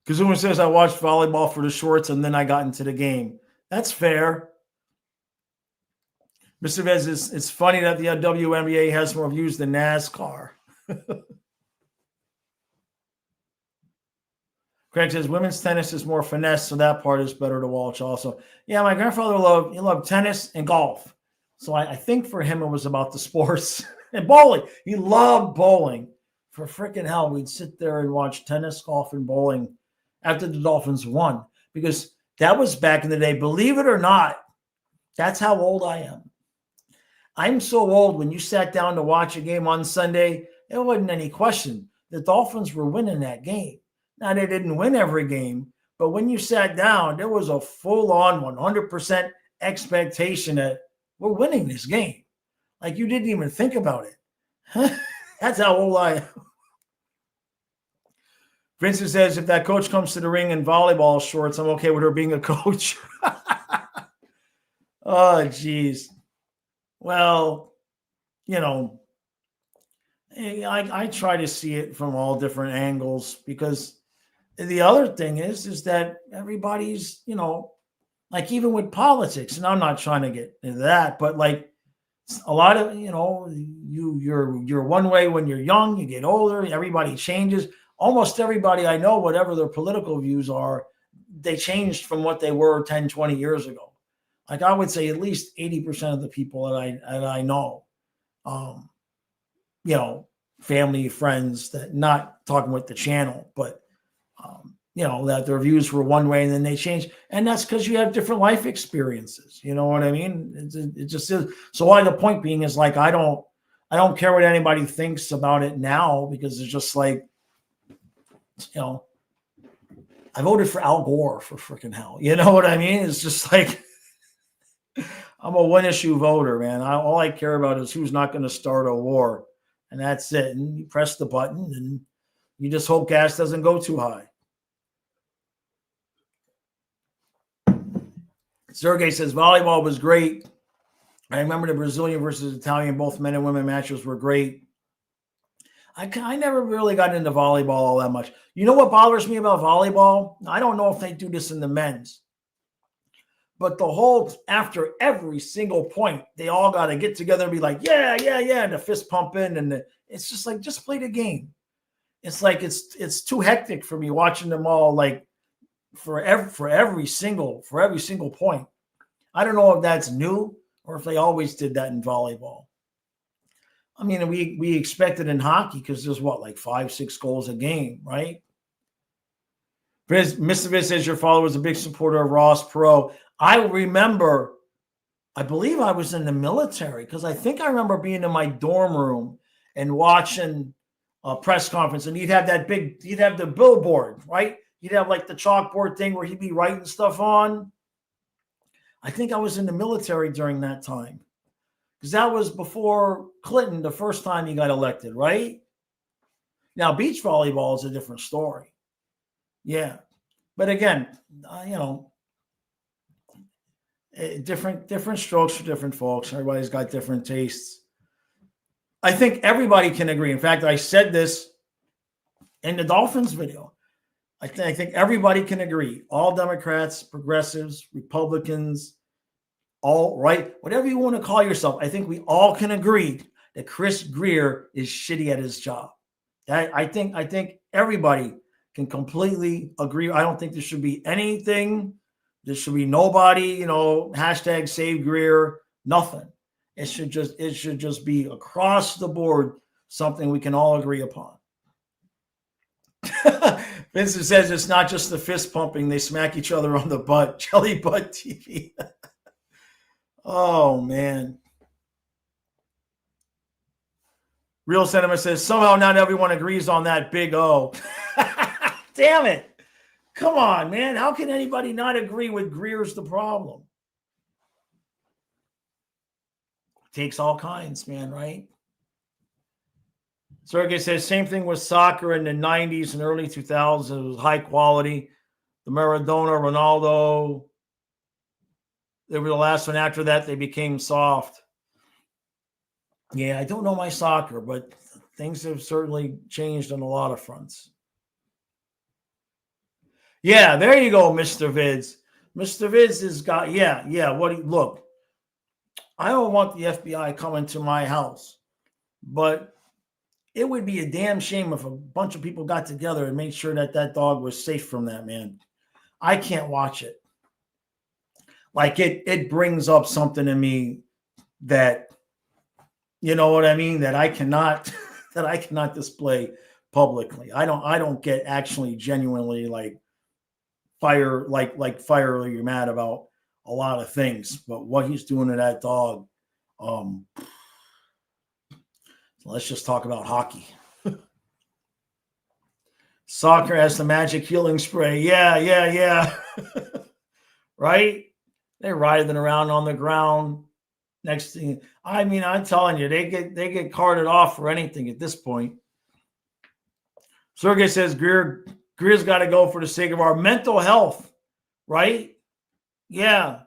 Kazuma says, I watched volleyball for the shorts and then I got into the game. That's fair. Mr. Vez, it's funny that the WNBA has more views than NASCAR. Craig says, women's tennis is more finesse, so that part is better to watch also. Yeah, my grandfather loved tennis and golf. So I think for him it was about the sports. And bowling. He loved bowling. For freaking hell, we'd sit there and watch tennis, golf, and bowling after the Dolphins won, because that was back in the day. Believe it or not, that's how old I am. I'm so old, when you sat down to watch a game on Sunday, there wasn't any question. The Dolphins were winning that game. Now, they didn't win every game, but when you sat down, there was a full-on 100% expectation that we're winning this game. Like, you didn't even think about it. That's how old I am. Vincent says, if that coach comes to the ring in volleyball shorts, I'm okay with her being a coach. Oh, geez. Well, I try to see it from all different angles, because the other thing is that everybody's, like even with politics, and I'm not trying to get into that, but like a lot of, you're one way when you're young, you get older, everybody changes. Almost everybody I know, whatever their political views are, they changed from what they were 10, 20 years ago. Like I would say at least 80% of the people that I know, family, friends, that not talking with the channel, but, that their views were one way and then they changed. And that's because you have different life experiences. You know what I mean? It just is. So why the point being is like, I don't care what anybody thinks about it now, because it's just like, I voted for Al Gore, for freaking hell. You know what I mean? It's just like, I'm a one issue voter, man. All I care about is who's not going to start a war. and that's it. And you press the button, and you just hope gas doesn't go too high. Sergey says volleyball was great. I remember the Brazilian versus Italian, both men and women matches were great. I never really got into volleyball all that much. You know what bothers me about volleyball? I don't know if they do this in the men's, but the whole, after every single point, they all got to get together and be like, yeah, and the fist pumping, and it's just like, just play the game. It's like it's too hectic for me watching them all, like for every single point. I don't know if that's new or if they always did that in volleyball. I mean, we expect it in hockey because there's like 5-6 goals a game, right? Mr. Viz says your father was a big supporter of Ross Perot. I remember, I believe I was in the military because I think I remember being in my dorm room and watching a press conference, and he'd have the billboard, right? He'd have like the chalkboard thing where he'd be writing stuff on. I think I was in the military during that time. Because that was before Clinton, the first time he got elected, right? Now, beach volleyball is a different story. Yeah. But again, different strokes for different folks. Everybody's got different tastes. I think everybody can agree. In fact, I said this in the Dolphins video. I think everybody can agree. All Democrats, progressives, Republicans, all right, whatever you want to call yourself, I think we all can agree that Chris Grier is shitty at his job. I think everybody can completely agree. I don't think there should be anything. There should be nobody, hashtag save Grier, nothing. It should just be across the board something we can all agree upon. Vincent says it's not just the fist pumping; they smack each other on the butt. Jelly butt TV. Oh, man. Real Sentiment says, somehow not everyone agrees on that big O. Damn it. Come on, man. How can anybody not agree with Grier's the problem? Takes all kinds, man, right? Sergey says, same thing with soccer in the 90s and early 2000s. It was high quality. The Maradona, Ronaldo, they were the last one. After that, they became soft. Yeah, I don't know my soccer, but things have certainly changed on a lot of fronts. Yeah, there you go, Mr. Vids. Mr. Vids has got, look, I don't want the FBI coming to my house, but it would be a damn shame if a bunch of people got together and made sure that dog was safe from that, man. I can't watch it. Like it brings up something in me that, you know what I mean, that I cannot display publicly. I don't get actually genuinely like fiery mad about a lot of things, but what he's doing to that dog, let's just talk about hockey. Soccer has the magic healing spray. Yeah. Right? They're writhing around on the ground. Next thing, I mean, I'm telling you, they get carted off for anything at this point. Sergey says Greer's got to go for the sake of our mental health, right? Yeah,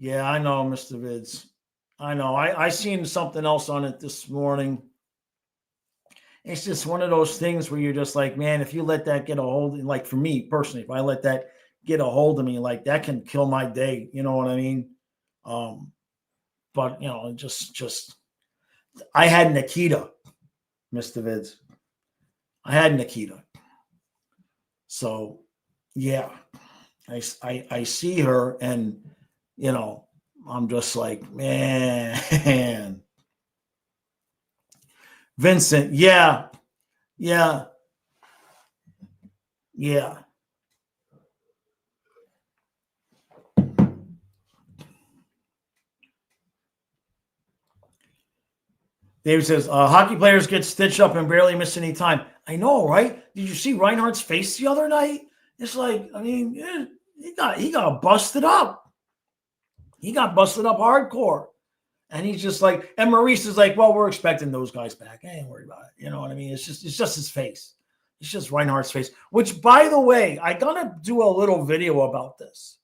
I know, Mr. Vids. I know. I seen something else on it this morning. It's just one of those things where you're just like, man, if you let that get a hold, like for me personally, if I let that get a hold of me, like that can kill my day. You know what I mean? But just I had Nikita, Mr. Vids. I had Nikita. So yeah, I see her and I'm just like, man. Vincent, yeah. David says, hockey players get stitched up and barely miss any time. I know, right? Did you see Reinhardt's face the other night? It's like, I mean, he got busted up. He got busted up hardcore. And he's just like, and Maurice is like, well, we're expecting those guys back. I ain't worried about it. You know what I mean? It's just his face. It's just Reinhardt's face. Which, by the way, I gotta do a little video about this.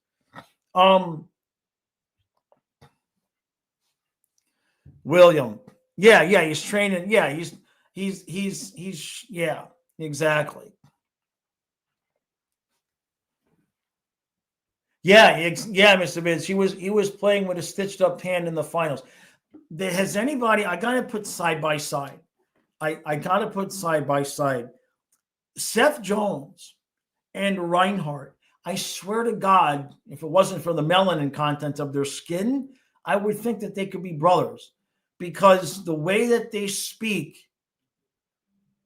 William. Yeah, he's training. Yeah, he's yeah, exactly. Yeah, Mr. Vince. He was playing with a stitched up hand in the finals. Has anybody? I gotta put side by side. I gotta put side by side. Seth Jones and Reinhardt. I swear to God, if it wasn't for the melanin content of their skin, I would think that they could be brothers, because the way that they speak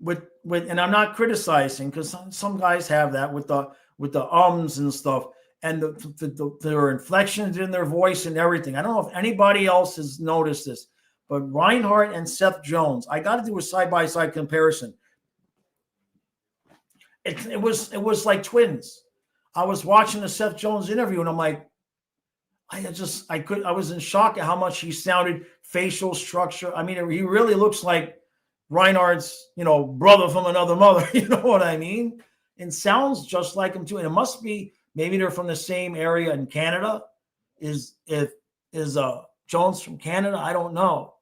with and I'm not criticizing, because some guys have that with the ums and stuff, and their inflections in their voice and everything. I don't know if anybody else has noticed this, but Reinhardt and Seth Jones, I got to do a side-by-side comparison. It was like twins. I was watching the Seth Jones interview, and I'm like, I was in shock at how much he sounded, facial structure. I mean, he really looks like Reinhardt's, brother from another mother. You know what I mean? And sounds just like him too. And it must be, maybe they're from the same area in Canada. Is Jones from Canada? I don't know.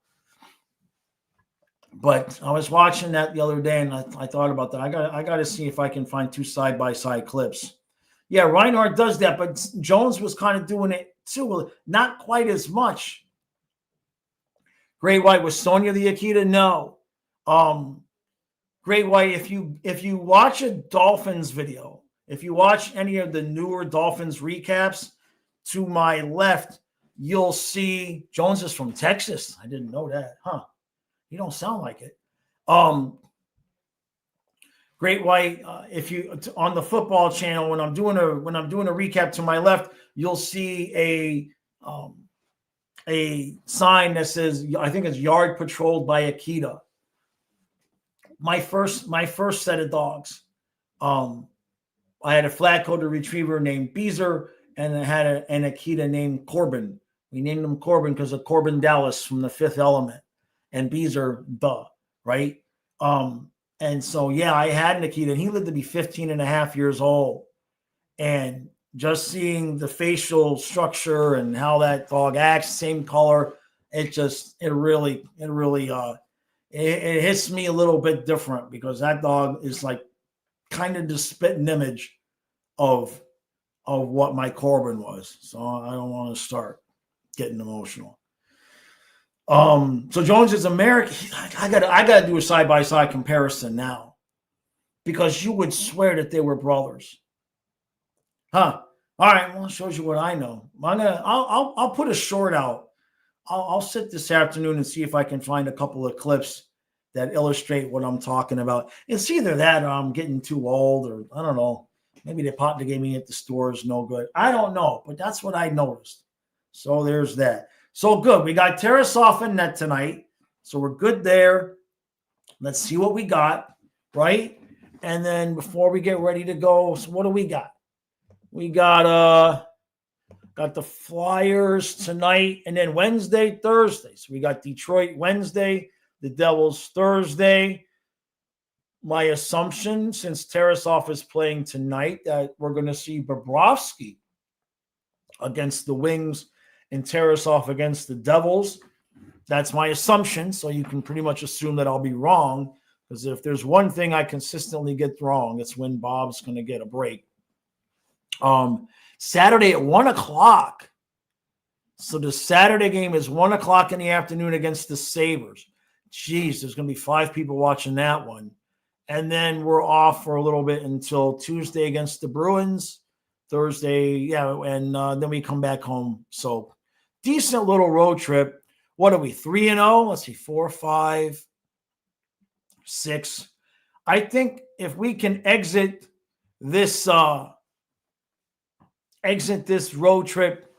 But I was watching that the other day, and I thought about that. I got to see if I can find two side-by-side clips. Yeah, Reinhardt does that, but Jones was kind of doing it too. Not quite as much. Great White, was Sonya the Akita? No. Great White, if you watch a Dolphins video, if you watch any of the newer Dolphins recaps, to my left, you'll see Jones is from Texas. I didn't know that. Huh. You don't sound like it. Great White, if you on the football channel, when I'm doing a recap, to my left, you'll see a sign that says, I think it's yard patrolled by Akita. My first set of dogs. I had a flat-coated retriever named Beezer, and I had an Akita named Corbin. We named him Corbin because of Corbin Dallas from The Fifth Element. And Beezer, right? And so, yeah, I had an Akita, and he lived to be 15 and a half years old. And just seeing the facial structure and how that dog acts, same color, it really hits me a little bit different, because that dog is like kind of the spitting image of what my Corbin was. So I don't want to start getting emotional. So Jones is American. I gotta do a side-by-side comparison now, because you would swear that they were brothers. Huh. All right. Well, it shows you what I know. I'll put a short out. I'll sit this afternoon and see if I can find a couple of clips that illustrate what I'm talking about. It's either that or I'm getting too old, or I don't know. Maybe the pot they gave me at the store is no good. I don't know, but that's what I noticed. So there's that. So good. We got Tarasov in net tonight. So we're good there. Let's see what we got, right? And then before we get ready to go, so what do we got? We got the Flyers tonight, and then Wednesday, Thursday. So we got Detroit Wednesday, the Devils Thursday. My assumption, since Tarasov is playing tonight, that we're going to see Bobrovsky against the Wings and Tarasov against the Devils. That's my assumption. So you can pretty much assume that I'll be wrong, because if there's one thing I consistently get wrong, it's when Bob's going to get a break. Saturday at 1 o'clock. So the Saturday game is 1 o'clock in the afternoon against the Sabres. Jeez, there's going to be 5 people watching that one. And then we're off for a little bit until Tuesday against the Bruins. Thursday, and then we come back home. So decent little road trip. What are we, 3-0? Let's see, 4, 5, 6. I think if we can exit this road trip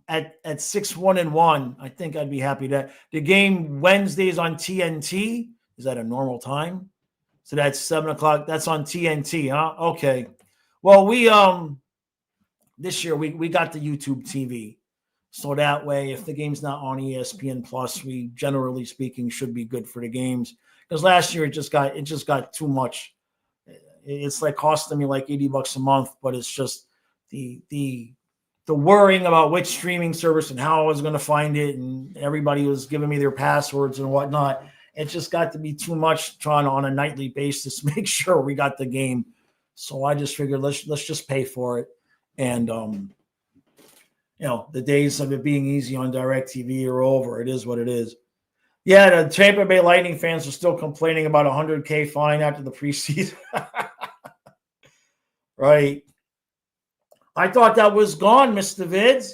at 6-1-1, I think I'd be happy. That the game Wednesday is on TNT. Is that a normal time? So that's 7 o'clock. That's on TNT, huh? Okay. Well, we this year we got the YouTube TV. So that way, if the game's not on ESPN Plus, we generally speaking should be good for the games. Because last year it just got too much. It's like costing me like $80 a month, but it's just the worrying about which streaming service and how I was going to find it, and everybody was giving me their passwords and whatnot. It just got to be too much trying on a nightly basis to make sure we got the game. So I just figured let's just pay for it. And the days of it being easy on DirecTV are over. It is what it is. Yeah, the Tampa Bay Lightning fans are still complaining about a $100K fine after the preseason. Right. I thought that was gone, Mr. Vids.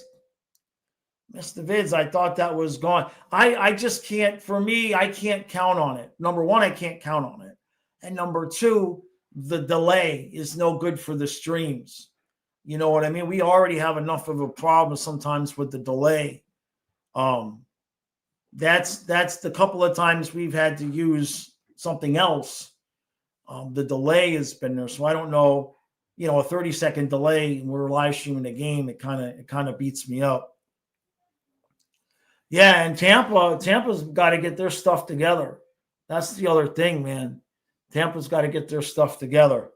Mr. Vids, I thought that was gone. I just can't, for me, I can't count on it. Number one, I can't count on it. And number two, the delay is no good for the streams. You know what I mean? We already have enough of a problem sometimes with the delay. That's the couple of times we've had to use something else. The delay has been there. So I don't know, a 30-second delay and we're live streaming the game. It kind of beats me up. Yeah, and Tampa's got to get their stuff together. That's the other thing, man. Tampa's got to get their stuff together.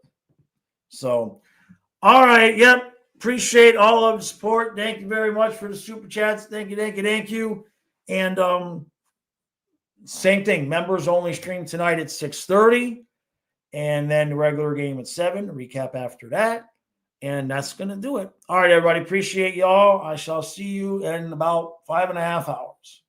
So, all right. Yep. Appreciate all of the support. Thank you very much for the super chats. Thank you. And same thing. Members only stream tonight at 6:30. And then the regular game at 7. Recap after that. And that's going to do it. All right, everybody. Appreciate y'all. I shall see you in about 5.5 hours.